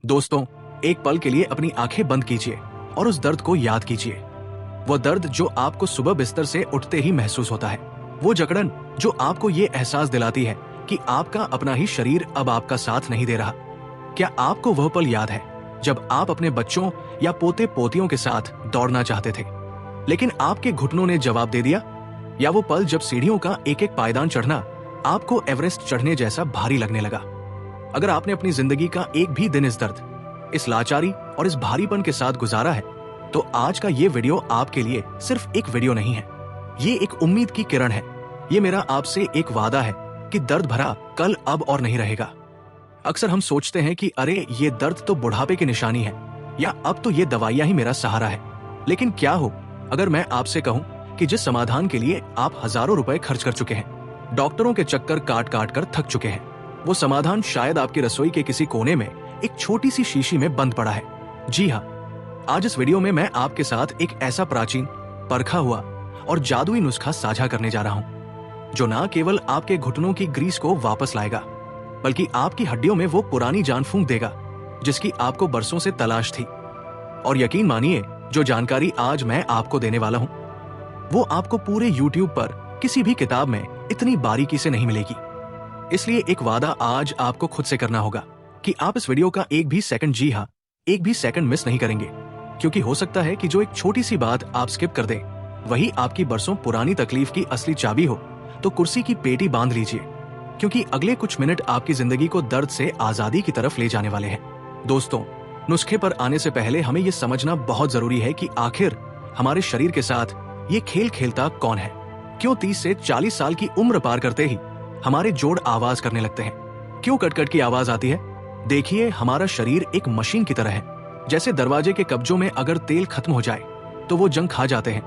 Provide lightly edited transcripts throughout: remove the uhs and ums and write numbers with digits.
दोस्तों, एक पल के लिए अपनी आंखें बंद कीजिए और उस दर्द को याद कीजिए। वो दर्द जो आपको सुबह बिस्तर से उठते ही महसूस होता है। वो जकड़न जो आपको ये एहसास दिलाती है कि आपका अपना ही शरीर अब आपका साथ नहीं दे रहा। क्या आपको वह पल याद है जब आप अपने बच्चों या पोते पोतियों के साथ दौड़ना चाहते थे, लेकिन आपके घुटनों ने जवाब दे दिया? या वो पल जब सीढ़ियों का एक एक पायदान चढ़ना आपको एवरेस्ट चढ़ने जैसा भारी लगने लगा? अगर आपने अपनी जिंदगी का एक भी दिन इस दर्द, इस लाचारी और इस भारीपन के साथ गुजारा है, तो आज का ये वीडियो आपके लिए सिर्फ एक वीडियो नहीं है, ये एक उम्मीद की किरण है। ये मेरा आपसे एक वादा है कि दर्द भरा कल अब और नहीं रहेगा। अक्सर हम सोचते हैं कि अरे ये दर्द तो बुढ़ापे की निशानी है, या अब तो ये दवाइयां ही मेरा सहारा है। लेकिन क्या हो अगर मैं आपसे कहूं कि जिस समाधान के लिए आप हजारों रुपए खर्च कर चुके हैं, डॉक्टरों के चक्कर काट काट कर थक चुके हैं, वो समाधान शायद आपकी रसोई के किसी कोने में एक छोटी सी शीशी में बंद पड़ा है। जी हाँ, आज इस वीडियो में मैं आपके साथ एक ऐसा प्राचीन, परखा हुआ और जादुई नुस्खा साझा करने जा रहा हूं, जो ना केवल आपके घुटनों की ग्रीस को वापस लाएगा, बल्कि आपकी हड्डियों में वो पुरानी जान फूंक देगा जिसकी आपको बरसों से तलाश थी। और यकीन मानिए, जो जानकारी आज मैं आपको देने वाला हूं, वो आपको पूरे YouTube पर किसी भी किताब में इतनी बारीकी से नहीं मिलेगी। इसलिए एक वादा आज आपको खुद से करना होगा कि आप इस वीडियो का एक भी सेकंड, जी हाँ, एक भी सेकंड मिस नहीं करेंगे, क्योंकि हो सकता है कि जो एक छोटी सी बात आप स्किप कर दें, वही आपकी बरसों पुरानी तकलीफ की असली चाबी हो। तो कुर्सी की पेटी बांध लीजिए, क्योंकि अगले कुछ मिनट आपकी जिंदगी को दर्द से आजादी की तरफ ले जाने वाले हैं। दोस्तों, नुस्खे पर आने से पहले हमें यह समझना बहुत जरूरी है कि आखिर हमारे शरीर के साथ ये खेल खेलता कौन है। क्यों 30 से 40 साल की उम्र पार करते ही हमारे जोड़ आवाज करने लगते हैं? क्यों कटकट की आवाज आती है? देखिए, हमारा शरीर एक मशीन की तरह है। जैसे दरवाजे के कब्जों में अगर तेल खत्म हो जाए तो वो जंग खा जाते हैं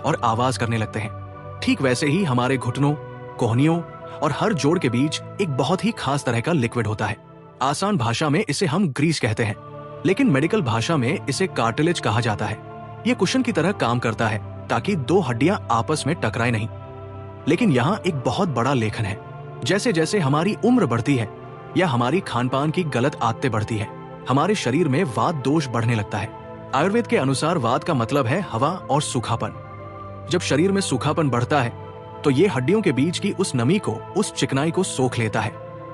और आवाज करने लगते हैं, ठीक वैसे ही हमारे घुटनों, कोहनियों और हर जोड़ के बीच एक बहुत ही खास तरह का लिक्विड होता है। आसान भाषा में इसे हम ग्रीस कहते हैं, लेकिन मेडिकल भाषा में इसे कार्टिलेज कहा जाता है। ये कुशन की तरह काम करता है ताकि दो हड्डियां आपस में टकराए नहीं। लेकिन यहाँ एक बहुत बड़ा लेखन है। जैसे जैसे हमारी उम्र बढ़ती है या हमारी खानपान की गलत आदतें बढ़ती है, हमारे शरीर में वात दोष बढ़ने लगता है। आयुर्वेद के अनुसार वात का मतलब है हवा और सूखापन। जब शरीर में सूखापन बढ़ता है तो ये हड्डियों के बीच की उस नमी को, उस चिकनाई को सोख लेता है।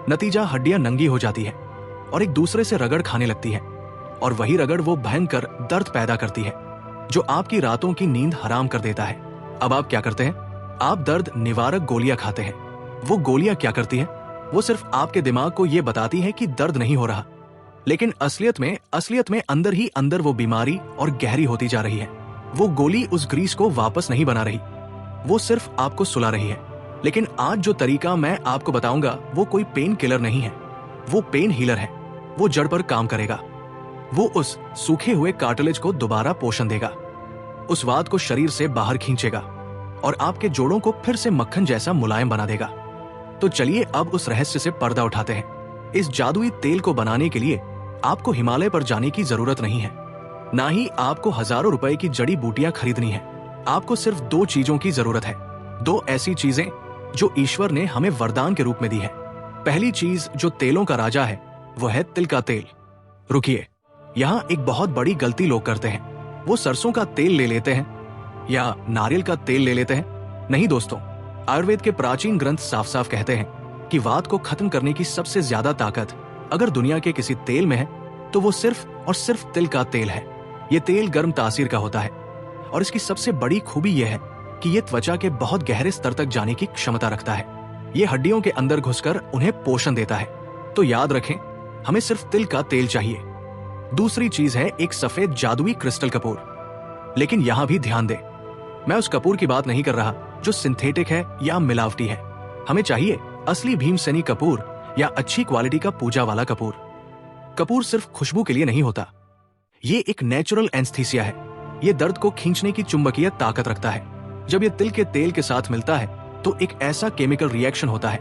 नतीजा, हड्डियां नंगी हो जाती है और एक दूसरे से रगड़ खाने लगती है, और वही रगड़ वो भयंकर दर्द पैदा करती है जो आपकी रातों की नींद हराम कर देता है। अब आप क्या करते हैं? आप दर्द निवारक गोलियां खाते हैं। वो गोलियां क्या करती हैं? वो सिर्फ आपके दिमाग को ये बताती हैं कि दर्द नहीं हो रहा, लेकिन असलियत में अंदर ही अंदर वो बीमारी और गहरी होती जा रही है। वो गोली उस ग्रीस को वापस नहीं बना रही, वो सिर्फ आपको सुला रही है। लेकिन आज जो तरीका मैं आपको बताऊंगा वो कोई पेन किलर नहीं है, वो पेन हीलर है। वो जड़ पर काम करेगा। वो उस सूखे हुए कार्टिलेज को दोबारा पोषण देगा, उस वात को शरीर से बाहर खींचेगा और आपके जोड़ों को फिर से मक्खन जैसा मुलायम बना देगा। तो चलिए अब उस रहस्य से पर्दा उठाते हैं। इस जादुई तेल को बनाने के लिए आपको हिमालय पर जाने की जरूरत नहीं है, ना ही आपको हजारों रुपए की जड़ी बूटियां खरीदनी है। आपको सिर्फ दो चीजों की जरूरत है, दो ऐसी चीजें जो ईश्वर ने हमें वरदान के रूप में दी है। पहली चीज जो तेलों का राजा है वो है तिल का तेल। रुकिए, यहाँ एक बहुत बड़ी गलती लोग करते हैं। वो सरसों का तेल ले लेते हैं या नारियल का तेल ले लेते हैं। नहीं दोस्तों, आयुर्वेद के प्राचीन ग्रंथ साफ साफ कहते हैं कि वात को खत्म करने की सबसे ज्यादा ताकत अगर दुनिया के किसी तेल में है तो वो सिर्फ और सिर्फ तिल का तेल है। ये तेल गर्म तासीर का होता है और इसकी सबसे बड़ी खूबी यह है कि ये त्वचा के बहुत गहरे स्तर तक जाने की क्षमता रखता है। ये हड्डियों के अंदर घुसकर उन्हें पोषण देता है। तो याद रखें, हमें सिर्फ तिल का तेल चाहिए। दूसरी चीज है एक सफेद जादुई क्रिस्टल कपूर। लेकिन यहां भी ध्यान दें, मैं उस कपूर की बात नहीं कर रहा जो सिंथेटिक है या मिलावटी है। हमें चाहिए असली भीमसेनी कपूर या अच्छी क्वालिटी का पूजा वाला कपूर। कपूर सिर्फ खुशबू के लिए नहीं होता, ये एक नेचुरल एनेस्थीसिया है। ये दर्द को खींचने की चुंबकीय ताकत रखता है। जब ये तिल के तेल के साथ मिलता है तो एक ऐसा केमिकल रिएक्शन होता है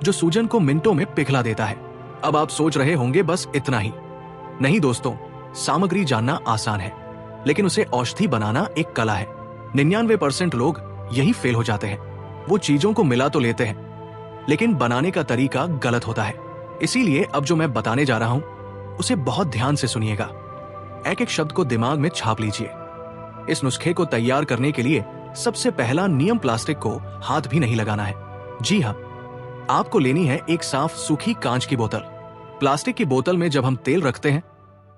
जो सूजन को मिनटों में पिघला देता है। अब आप सोच रहे होंगे बस इतना ही। नहीं दोस्तों, सामग्री जानना आसान है, लेकिन उसे औषधि बनाना एक कला है। 99% लोग यही फेल हो जाते हैं। वो चीजों को मिला तो लेते हैं, लेकिन बनाने का तरीका गलत होता है। इसीलिए अब जो मैं बताने जा रहा हूं उसे बहुत ध्यान से सुनिएगा। एक एक शब्द को दिमाग में छाप लीजिए। इस नुस्खे को तैयार करने के लिए सबसे पहला नियम प्लास्टिक को हाथ भी नहीं लगाना है। जी हाँ, आपको लेनी है एक साफ सूखी कांच की बोतल। प्लास्टिक की बोतल में जब हम तेल रखते हैं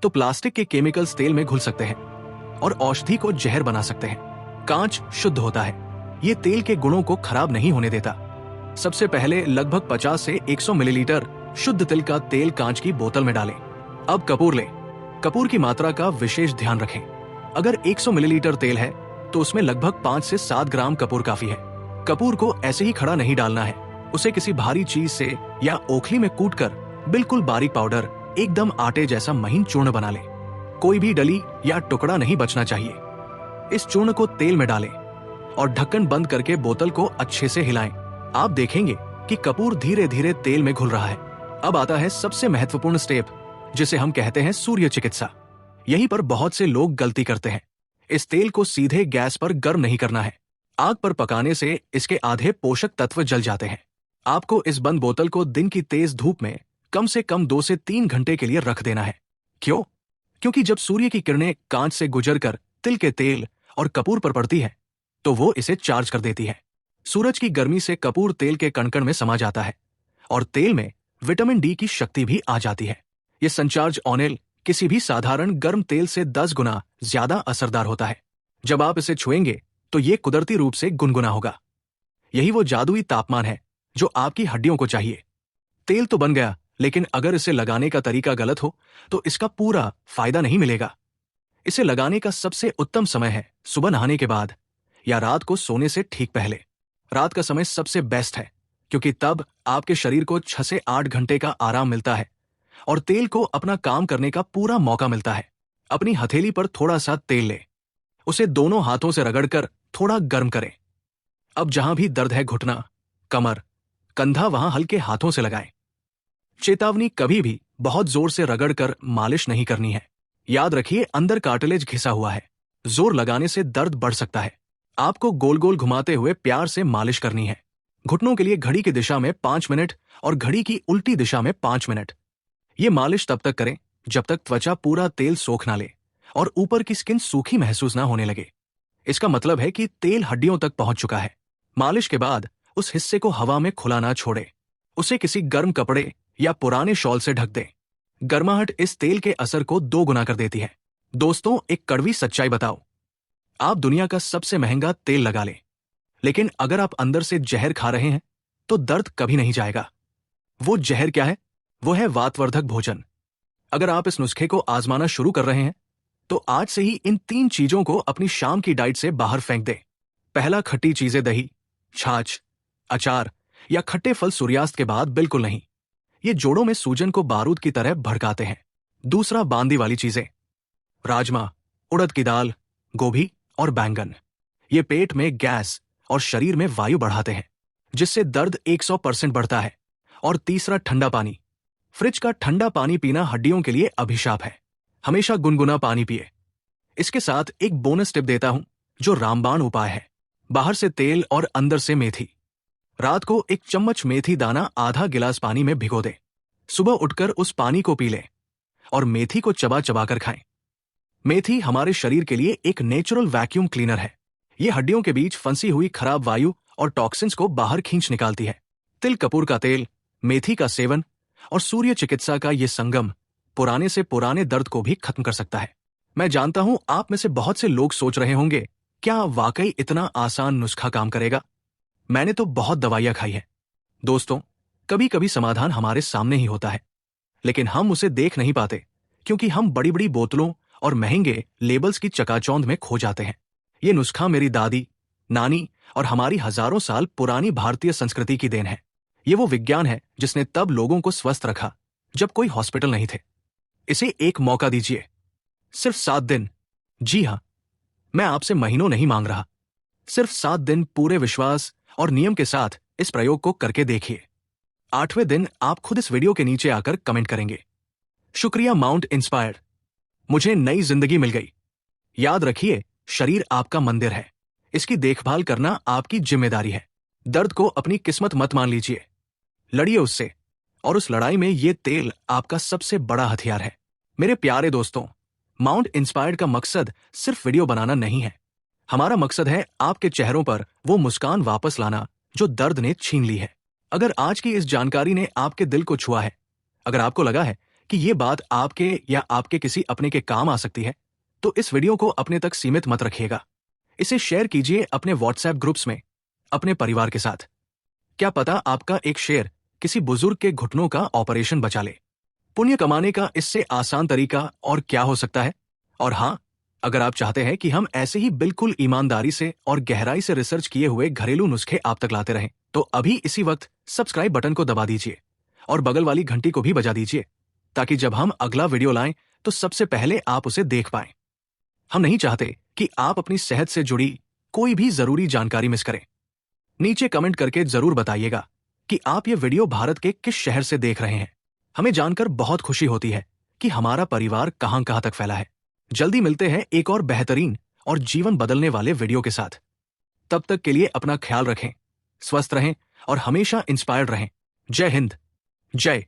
तो प्लास्टिक के केमिकल्स तेल में घुल सकते हैं और औषधि को जहर बना सकते हैं। कांच शुद्ध होता है, ये तेल के गुणों को खराब नहीं होने देता। सबसे पहले लगभग 50 से 100 मिलीलीटर शुद्ध तिल का तेल कांच की बोतल में डालें। अब कपूर लें। कपूर की मात्रा का विशेष ध्यान रखें। अगर 100 मिलीलीटर तेल है तो उसमें लगभग 5 से 7 ग्राम कपूर काफी है। कपूर को ऐसे ही खड़ा नहीं डालना है, उसे किसी भारी चीज से या ओखली में कूटकर बिल्कुल बारीक पाउडर, एकदम आटे जैसा महीन चूर्ण बना लें। कोई भी डली या टुकड़ा नहीं बचना चाहिए। इस चूर्ण को तेल में डालें और ढक्कन बंद करके बोतल को अच्छे से हिलाएं। आप देखेंगे कि कपूर धीरे धीरे तेल में घुल रहा है। अब आता है सबसे महत्वपूर्ण स्टेप, जिसे हम कहते हैं सूर्य चिकित्सा। यहीं पर बहुत से लोग गलती करते हैं। इस तेल को सीधे गैस पर गर्म नहीं करना है। आग पर पकाने से इसके आधे पोषक तत्व जल जाते हैं। आपको इस बंद बोतल को दिन की तेज धूप में कम से कम 2 से 3 घंटे के लिए रख देना है। क्यों? क्योंकि जब सूर्य की किरणें कांच से गुजरकर तिल के तेल और कपूर पर पड़ती है तो वो इसे चार्ज कर देती है। सूरज की गर्मी से कपूर तेल के कणकण में समा जाता है और तेल में विटामिन डी की शक्ति भी आ जाती है। ये संचार्ज ऑनेल किसी भी साधारण गर्म तेल से 10 गुना ज्यादा असरदार होता है। जब आप इसे छुएंगे तो ये कुदरती रूप से गुनगुना होगा। यही वो जादुई तापमान है जो आपकी हड्डियों को चाहिए। तेल तो बन गया, लेकिन अगर इसे लगाने का तरीका गलत हो तो इसका पूरा फायदा नहीं मिलेगा। इसे लगाने का सबसे उत्तम समय है सुबह नहाने के बाद या रात को सोने से ठीक पहले। रात का समय सबसे बेस्ट है क्योंकि तब आपके शरीर को 6 से 8 घंटे का आराम मिलता है और तेल को अपना काम करने का पूरा मौका मिलता है। अपनी हथेली पर थोड़ा सा तेल ले, उसे दोनों हाथों से रगड़कर थोड़ा गर्म करें। अब जहां भी दर्द है, घुटना, कमर, कंधा, वहां हल्के हाथों से लगाएं। चेतावनी, कभी भी बहुत जोर से रगड़कर मालिश नहीं करनी है। याद रखिए, अंदर कार्टिलेज घिसा हुआ है। जोर लगाने से दर्द बढ़ सकता है। आपको गोल गोल घुमाते हुए प्यार से मालिश करनी है। घुटनों के लिए घड़ी की दिशा में 5 मिनट और घड़ी की उल्टी दिशा में 5 मिनट। ये मालिश तब तक करें जब तक त्वचा पूरा तेल सोख ना ले और ऊपर की स्किन सूखी महसूस ना होने लगे। इसका मतलब है कि तेल हड्डियों तक पहुंच चुका है। मालिश के बाद उस हिस्से को हवा में खुला ना छोड़े, उसे किसी गर्म कपड़े या पुराने शॉल से ढक दें। गर्माहट इस तेल के असर को 2 गुना कर देती है। दोस्तों, एक कड़वी सच्चाई बताओ, आप दुनिया का सबसे महंगा तेल लगा लें, लेकिन अगर आप अंदर से जहर खा रहे हैं तो दर्द कभी नहीं जाएगा। वो जहर क्या है? वो है वातवर्धक भोजन। अगर आप इस नुस्खे को आजमाना शुरू कर रहे हैं तो आज से ही इन 3 चीजों को अपनी शाम की डाइट से बाहर फेंक दें। पहला, खट्टी चीजें, दही, छाछ, अचार या खट्टे फल सूर्यास्त के बाद बिल्कुल नहीं। ये जोड़ों में सूजन को बारूद की तरह भड़काते हैं। दूसरा, बांदी वाली चीजें, राजमा, उड़द की दाल, गोभी और बैंगन। ये पेट में गैस और शरीर में वायु बढ़ाते हैं, जिससे दर्द 100% बढ़ता है। और तीसरा, ठंडा पानी। फ्रिज का ठंडा पानी पीना हड्डियों के लिए अभिशाप है। हमेशा गुनगुना पानी पिए। इसके साथ एक बोनस टिप देता हूं जो रामबाण उपाय है। बाहर से तेल और अंदर से मेथी। रात को 1 चम्मच मेथी दाना आधा गिलास पानी में भिगो दें। सुबह उठकर उस पानी को पी लें और मेथी को चबा चबा कर खाएं। मेथी हमारे शरीर के लिए एक नेचुरल वैक्यूम क्लीनर है। ये हड्डियों के बीच फंसी हुई खराब वायु और टॉक्सिन्स को बाहर खींच निकालती है। तिल कपूर का तेल, मेथी का सेवन और सूर्य चिकित्सा का ये संगम पुराने से पुराने दर्द को भी खत्म कर सकता है। मैं जानता हूं आप में से बहुत से लोग सोच रहे होंगे, क्या वाकई इतना आसान नुस्खा काम करेगा? मैंने तो बहुत दवाइयां खाई है। दोस्तों, कभी कभी समाधान हमारे सामने ही होता है, लेकिन हम उसे देख नहीं पाते क्योंकि हम बड़ी बड़ी बोतलों और महंगे लेबल्स की चकाचौंध में खो जाते हैं। ये नुस्खा मेरी दादी, नानी और हमारी हजारों साल पुरानी भारतीय संस्कृति की देन है। ये वो विज्ञान है जिसने तब लोगों को स्वस्थ रखा जब कोई हॉस्पिटल नहीं थे। इसे एक मौका दीजिए, सिर्फ 7 दिन। जी हां, मैं आपसे महीनों नहीं मांग रहा, सिर्फ 7 दिन पूरे विश्वास और नियम के साथ इस प्रयोग को करके देखिए। 8वें दिन आप खुद इस वीडियो के नीचे आकर कमेंट करेंगे, शुक्रिया माउंट इंस्पायर्ड, मुझे नई जिंदगी मिल गई। याद रखिए, शरीर आपका मंदिर है, इसकी देखभाल करना आपकी जिम्मेदारी है। दर्द को अपनी किस्मत मत मान लीजिए, लड़िए उससे, और उस लड़ाई में ये तेल आपका सबसे बड़ा हथियार है। मेरे प्यारे दोस्तों, माउंट इंस्पायर्ड का मकसद सिर्फ वीडियो बनाना नहीं है। हमारा मकसद है आपके चेहरों पर वो मुस्कान वापस लाना जो दर्द ने छीन ली है। अगर आज की इस जानकारी ने आपके दिल को छुआ है, अगर आपको लगा है कि ये बात आपके या आपके किसी अपने के काम आ सकती है, तो इस वीडियो को अपने तक सीमित मत रखिएगा। इसे शेयर कीजिए अपने व्हाट्सएप ग्रुप्स में, अपने परिवार के साथ। क्या पता आपका एक शेयर किसी बुजुर्ग के घुटनों का ऑपरेशन बचा ले। पुण्य कमाने का इससे आसान तरीका और क्या हो सकता है? और हाँ, अगर आप चाहते हैं कि हम ऐसे ही बिल्कुल ईमानदारी से और गहराई से रिसर्च किए हुए घरेलू नुस्खे आप तक लाते रहें, तो अभी इसी वक्त सब्सक्राइब बटन को दबा दीजिए और बगल वाली घंटी को भी बजा दीजिए, ताकि जब हम अगला वीडियो लाएं तो सबसे पहले आप उसे देख पाएं। हम नहीं चाहते कि आप अपनी सेहत से जुड़ी कोई भी जरूरी जानकारी मिस करें। नीचे कमेंट करके जरूर बताइएगा कि आप ये वीडियो भारत के किस शहर से देख रहे हैं। हमें जानकर बहुत खुशी होती है कि हमारा परिवार कहां कहां तक फैला है। जल्दी मिलते हैं एक और बेहतरीन और जीवन बदलने वाले वीडियो के साथ। तब तक के लिए अपना ख्याल रखें, स्वस्थ रहें और हमेशा इंस्पायर्ड रहें। जय हिंद, जय